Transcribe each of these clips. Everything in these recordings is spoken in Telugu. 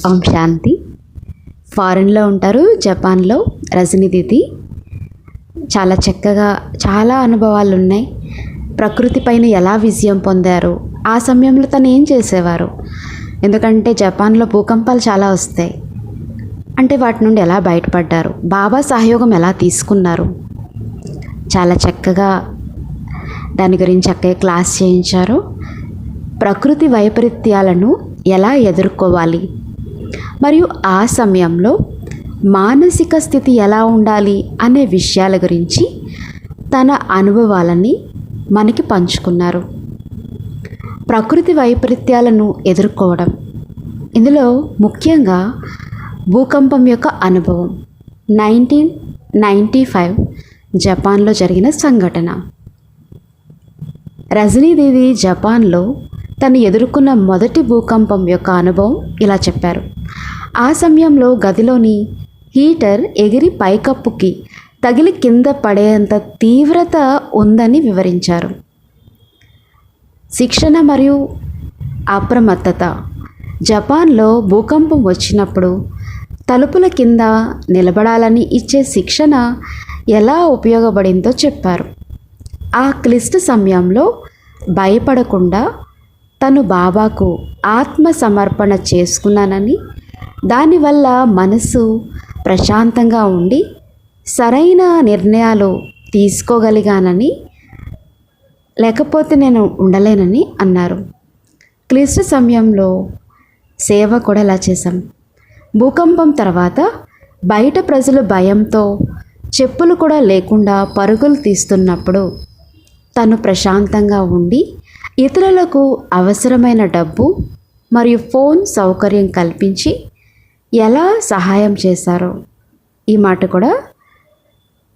ఓం శాంతి. ఫారెన్లో ఉంటారు, జపాన్లో రజనీ దీది. చాలా చక్కగా చాలా అనుభవాలు ఉన్నాయి. ప్రకృతి పైన ఎలా విజయం పొందారు, ఆ సమయంలో తను ఏం చేసేవారు, ఎందుకంటే జపాన్లో భూకంపాలు చాలా వస్తాయి, అంటే వాటి నుండి ఎలా బయటపడ్డారు, బాబా సహయోగం ఎలా తీసుకున్నారు, చాలా చక్కగా దాని గురించి అక్కడే క్లాస్ చేయించారు. ప్రకృతి వైపరీత్యాలను ఎలా ఎదుర్కోవాలి మరియు ఆ సమయంలో మానసిక స్థితి ఎలా ఉండాలి అనే విషయాల గురించి తన అనుభవాలని మనకి పంచుకున్నారు. ప్రకృతి వైపరీత్యాలను ఎదుర్కోవడం, ఇందులో ముఖ్యంగా భూకంపం యొక్క అనుభవం 1995 జపాన్లో జరిగిన సంఘటన. రజనీ దీది జపాన్లో తను ఎదుర్కొన్న మొదటి భూకంపం యొక్క అనుభవం ఇలా చెప్పారు. ఆ సమయంలో గదిలోని హీటర్ ఎగిరి పైకప్పుకి తగిలి కింద పడేంత తీవ్రత ఉందని వివరించారు. శిక్షణ మరియు అప్రమత్తత. జపాన్లో భూకంపం వచ్చినప్పుడు తలుపుల కింద నిలబడాలని ఇచ్చే శిక్షణ ఎలా ఉపయోగపడిందో చెప్పారు. ఆ క్లిష్ట సమయంలో భయపడకుండా తను బాబాకు ఆత్మ సమర్పణ చేసుకున్నానని, దానివల్ల మనసు ప్రశాంతంగా ఉండి సరైన నిర్ణయాలు తీసుకోగలిగానని, లేకపోతే నేను ఉండలేనని అన్నారు. క్లిష్ట సమయంలో సేవ కూడా ఎలా చేశాం. భూకంపం తర్వాత బయట ప్రజలు భయంతో చెప్పులు కూడా లేకుండా పరుగులు తీస్తున్నప్పుడు తను ప్రశాంతంగా ఉండి ఇతరులకు అవసరమైన డబ్బు మరియు ఫోన్ సౌకర్యం కల్పించి ఎలా సహాయం చేశారో ఈ మాట కూడా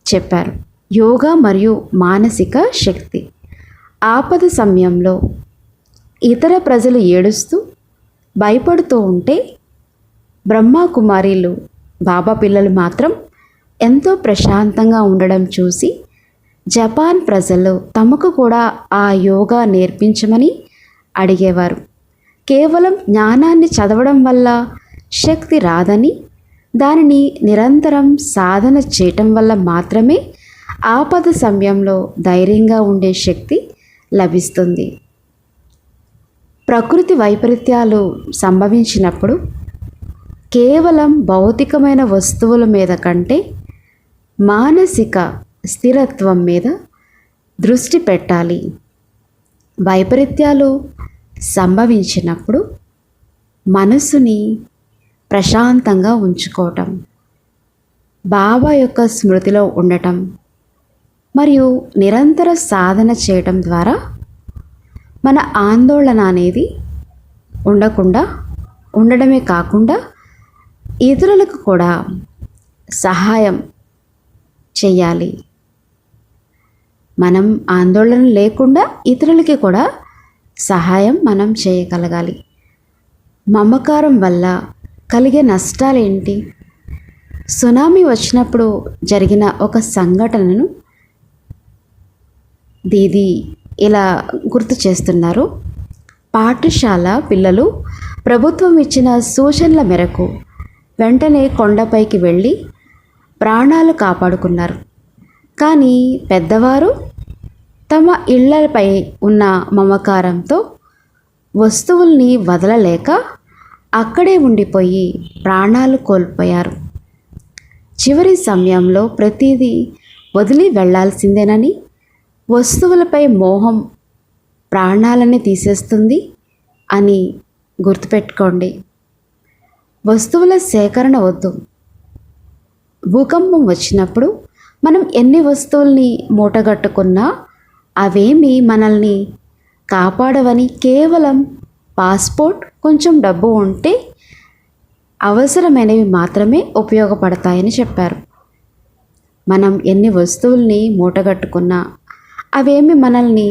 చెప్పారు. యోగా మరియు మానసిక శక్తి. ఆపద సమయంలో ఇతర ప్రజలు ఏడుస్తూ భయపడుతూ ఉంటే బ్రహ్మకుమారీలు బాబా పిల్లలు మాత్రం ఎంతో ప్రశాంతంగా ఉండడం చూసి జపాన్ ప్రజలు తమకు కూడా ఆ యోగా నేర్పించమని అడిగేవారు. కేవలం జ్ఞానాన్ని చదవడం వల్ల శక్తి రాదని, దానిని నిరంతరం సాధన చేయటం వల్ల మాత్రమే ఆపద సమయంలో ధైర్యంగా ఉండే శక్తి లభిస్తుంది. ప్రకృతి వైపరీత్యాలు సంభవించినప్పుడు కేవలం భౌతికమైన వస్తువుల మీద కంటే మానసిక స్థిరత్వం మీద దృష్టి పెట్టాలి. వైపరీత్యాలు సంభవించినప్పుడు మనసుని ప్రశాంతంగా ఉంచుకోవటం, బాబా యొక్క స్మృతిలో ఉండటం మరియు నిరంతర సాధన చేయటం ద్వారా మన ఆందోళన అనేది ఉండడమే కాకుండా ఇతరులకు కూడా సహాయం చేయాలి. మనం ఆందోళన లేకుండా ఇతరులకి కూడా సహాయం మనం చేయగలగాలి. మమకారం వల్ల కలిగే నష్టాలు ఏంటి? సునామీ వచ్చినప్పుడు జరిగిన ఒక సంఘటనను దీది ఇలా గుర్తు చేస్తున్నారు. పాఠశాల పిల్లలు ప్రభుత్వం ఇచ్చిన సూచనల మేరకు వెంటనే కొండపైకి వెళ్ళి ప్రాణాలు కాపాడుకున్నారు. కానీ పెద్దవారు తమ ఇళ్లపై ఉన్న మమకారంతో వస్తువుల్ని వదలలేక అక్కడే ఉండిపోయి ప్రాణాలు కోల్పోయారు. చివరి సమయంలో ప్రతిదీ వదిలి వెళ్లాల్సిందేనని, వస్తువులపై మోహం ప్రాణాలని తీసేస్తుంది అని గుర్తుపెట్టుకోండి. వస్తువుల సేకరణ వద్దు. భూకంపం వచ్చినప్పుడు మనం ఎన్ని వస్తువుల్ని మూటగట్టుకున్నా అవేమీ మనల్ని కాపాడవని, కేవలం పాస్పోర్ట్, కొంచెం డబ్బు ఉంటే అవసరమైనవి మాత్రమే ఉపయోగపడతాయని చెప్పారు. మనం ఎన్ని వస్తువుల్ని మూటగట్టుకున్నా అవేమి మనల్ని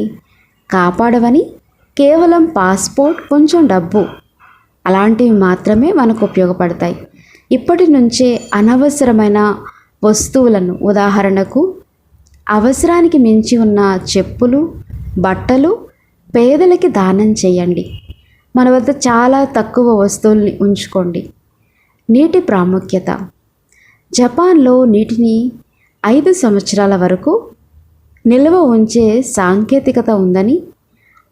కాపాడవని, కేవలం పాస్పోర్ట్, కొంచెం డబ్బు అలాంటివి మాత్రమే మనకు ఉపయోగపడతాయి. ఇప్పటి నుంచే అనవసరమైన వస్తువులను, ఉదాహరణకు అవసరానికి మించి ఉన్న చెప్పులు, బట్టలు పేదలకి దానం చేయండి. మన వద్ద చాలా తక్కువ వస్తువుల్ని ఉంచుకోండి. నీటి ప్రాముఖ్యత. జపాన్లో నీటిని 5 సంవత్సరాల వరకు నిల్వ ఉంచే సాంకేతికత ఉందని,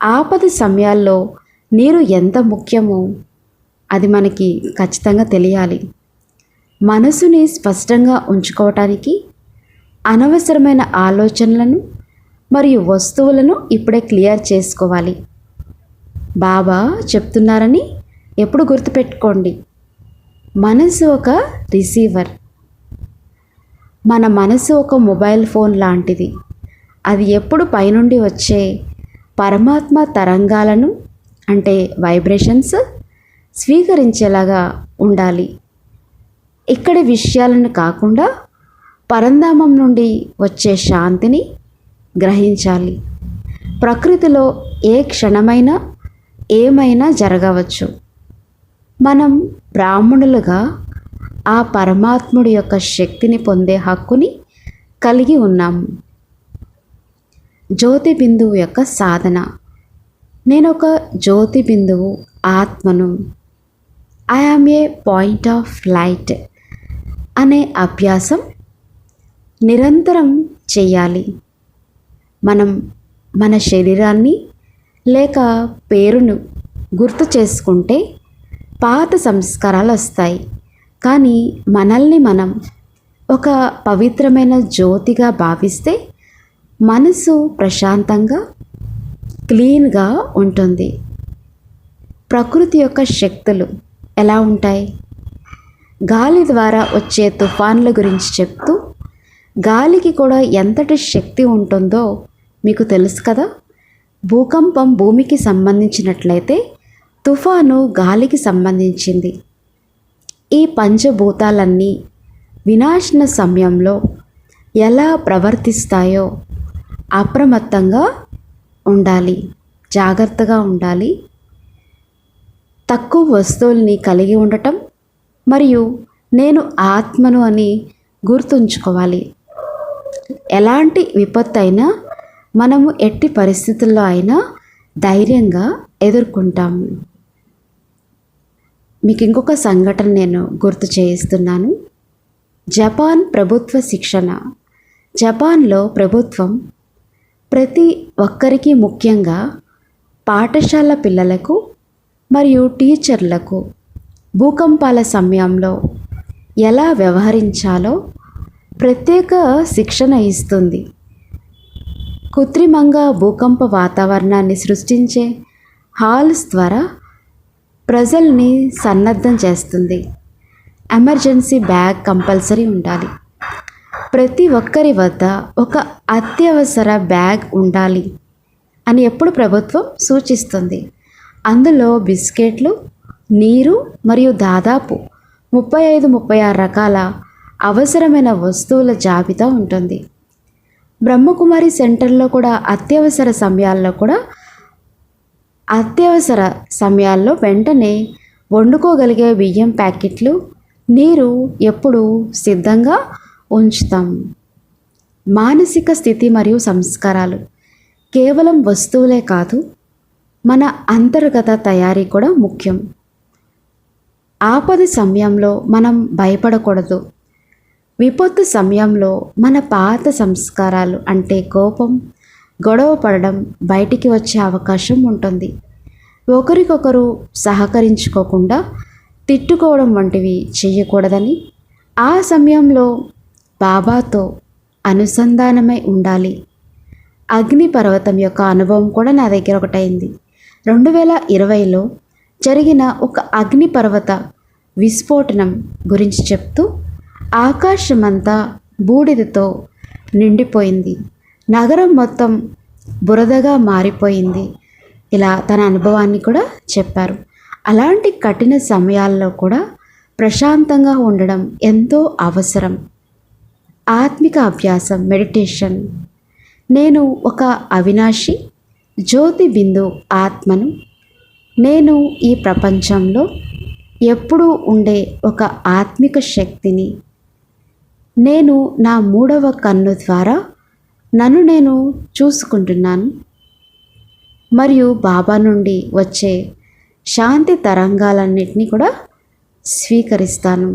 ఆపద సమయాల్లో నీరు ఎంత ముఖ్యమో అది మనకి ఖచ్చితంగా తెలియాలి. మనసుని స్పష్టంగా ఉంచుకోవటానికి అనవసరమైన ఆలోచనలను మరియు వస్తువులను ఇప్పుడే క్లియర్ చేసుకోవాలి. బాబా చెప్తున్నారని ఎప్పుడు గుర్తుపెట్టుకోండి. మనసు ఒక రిసీవర్. మన మనసు ఒక మొబైల్ ఫోన్ లాంటిది. అది ఎప్పుడు పైనుండి వచ్చే పరమాత్మ తరంగాలను అంటే వైబ్రేషన్స్ స్వీకరించేలాగా ఉండాలి. ఇక్కడి విషయాలను కాకుండా పరంధామం నుండి వచ్చే శాంతిని గ్రహించాలి. ప్రకృతిలో ఏ క్షణమైనా ఏమైనా జరగవచ్చు. మనం బ్రాహ్మణులుగా ఆ పరమాత్ముడి యొక్క శక్తిని పొందే హక్కుని కలిగి ఉన్నాము. జ్యోతి బిందువు యొక్క సాధన. నేను ఒక జ్యోతి బిందువు ఆత్మను. I am a point of light అనే అభ్యాసం నిరంతరం చేయాలి. మనం మన శరీరాన్ని లేక పేరును గుర్తు చేసుకుంటే పాత సంస్కారాలు వస్తాయి. కానీ మనల్ని మనం ఒక పవిత్రమైన జ్యోతిగా భావిస్తే మనసు ప్రశాంతంగా క్లీన్గా ఉంటుంది. ప్రకృతి యొక్క శక్తులు ఎలా ఉంటాయి? గాలి ద్వారా వచ్చే తుఫాన్ల గురించి చెప్తూ, గాలికి కూడా ఎంతటి శక్తి ఉంటుందో మీకు తెలుసు కదా. భూకంపం భూమికి సంబంధించినట్లయితే తుఫాను గాలికి సంబంధించింది. ఈ పంచభూతాలన్నీ వినాశన సమయంలో ఎలా ప్రవర్తిస్తాయో అప్రమత్తంగా ఉండాలి, జాగ్రత్తగా ఉండాలి. తక్కువ వస్తువుల్ని కలిగి ఉండటం మరియు నేను ఆత్మను అని గుర్తుంచుకోవాలి. ఎలాంటి విపత్తు అయినా మనము ఎట్టి పరిస్థితుల్లో అయినా ధైర్యంగా ఎదుర్కొంటాము. మీకు ఇంకొక సంఘటన నేను గుర్తు చేయిస్తున్నాను. జపాన్ ప్రభుత్వ శిక్షణ. జపాన్లో ప్రభుత్వం ప్రతి ఒక్కరికి, ముఖ్యంగా పాఠశాల పిల్లలకు మరియు టీచర్లకు భూకంపాల సమయంలో ఎలా వ్యవహరించాలో ప్రత్యేక శిక్షణ ఇస్తుంది. కృత్రిమంగా భూకంప వాతావరణాన్ని సృష్టించే హాల్స్ ద్వారా ప్రజల్ని సన్నద్ధం చేస్తుంది. ఎమర్జెన్సీ బ్యాగ్ కంపల్సరీ ఉండాలి. ప్రతి ఒక్కరి వద్ద ఒక అత్యవసర బ్యాగ్ ఉండాలి అని ఎప్పుడు ప్రభుత్వం సూచిస్తుంది. అందులో బిస్కెట్లు, నీరు మరియు దాదాపు 35-36 రకాల అవసరమైన వస్తువుల జాబితా ఉంటుంది. బ్రహ్మకుమారి సెంటర్లో కూడా అత్యవసర సమయాల్లో వెంటనే వండుకోగలిగే బియ్యం ప్యాకెట్లు, నీరు ఎప్పుడూ సిద్ధంగా ఉంచుతాం. మానసిక స్థితి మరియు సంస్కారాలు. కేవలం వస్తువులే కాదు, మన అంతర్గత తయారీ కూడా ముఖ్యం. ఆపద సమయంలో మనం భయపడకూడదు. విపత్తు సమయంలో మన పాత సంస్కారాలు అంటే కోపం, గొడవ పడడం బయటికి వచ్చే అవకాశం ఉంటుంది. ఒకరికొకరు సహకరించుకోకుండా తిట్టుకోవడం వంటివి చేయకూడదని, ఆ సమయంలో బాబాతో అనుసంధానమై ఉండాలి. అగ్నిపర్వతం యొక్క అనుభవం కూడా నా దగ్గర ఒకటైంది. 2020లో జరిగిన ఒక అగ్నిపర్వత విస్ఫోటనం గురించి చెప్తూ, ఆకాశమంతా బూడిదతో నిండిపోయింది, నగరం మొత్తం బురదగా మారిపోయింది. ఇలా తన అనుభవాన్ని కూడా చెప్పారు. అలాంటి కఠిన సమయాల్లో కూడా ప్రశాంతంగా ఉండడం ఎంతో అవసరం. ఆత్మిక అభ్యాసం, మెడిటేషన్. నేను ఒక అవినాశి జ్యోతి బిందు ఆత్మను. నేను ఈ ప్రపంచంలో ఎప్పుడూ ఉండే ఒక ఆత్మిక శక్తిని. నేను నా 3వ కన్ను ద్వారా నన్ను నేను చూసుకుంటున్నాను మరియు బాబా నుండి వచ్చే శాంతి తరంగాలన్నిటినీ కూడా స్వీకరిస్తాను.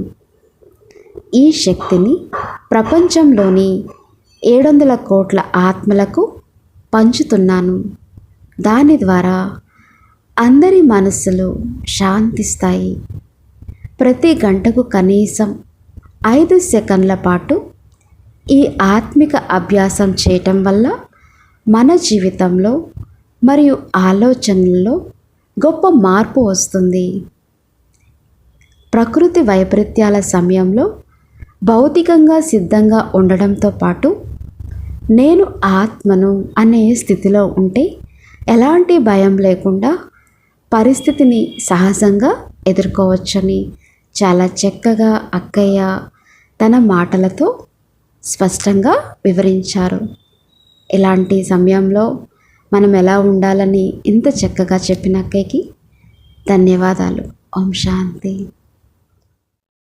ఈ శక్తిని ప్రపంచంలోని 700 కోట్ల ఆత్మలకు పంచుతున్నాను. దాని ద్వారా అందరి మనస్సులు శాంతిస్తాయి. ప్రతి గంటకు కనీసం 5 సెకన్ల పాటు ఈ ఆత్మిక అభ్యాసం చేయటం వల్ల మన జీవితంలో మరియు ఆలోచనల్లో గొప్ప మార్పు వస్తుంది. ప్రకృతి వైపరీత్యాల సమయంలో భౌతికంగా సిద్ధంగా ఉండడంతో పాటు నేను ఆత్మను అనే స్థితిలో ఉంటే ఎలాంటి భయం లేకుండా పరిస్థితిని సహజంగా ఎదుర్కోవచ్చని చాలా చక్కగా అక్కయ్య తన మాటలతో స్పష్టంగా వివరించారు. ఇలాంటి సమయంలో మనం ఎలా ఉండాలని ఇంత చక్కగా చెప్పిన అక్కయ్యకి ధన్యవాదాలు. ఓం శాంతి.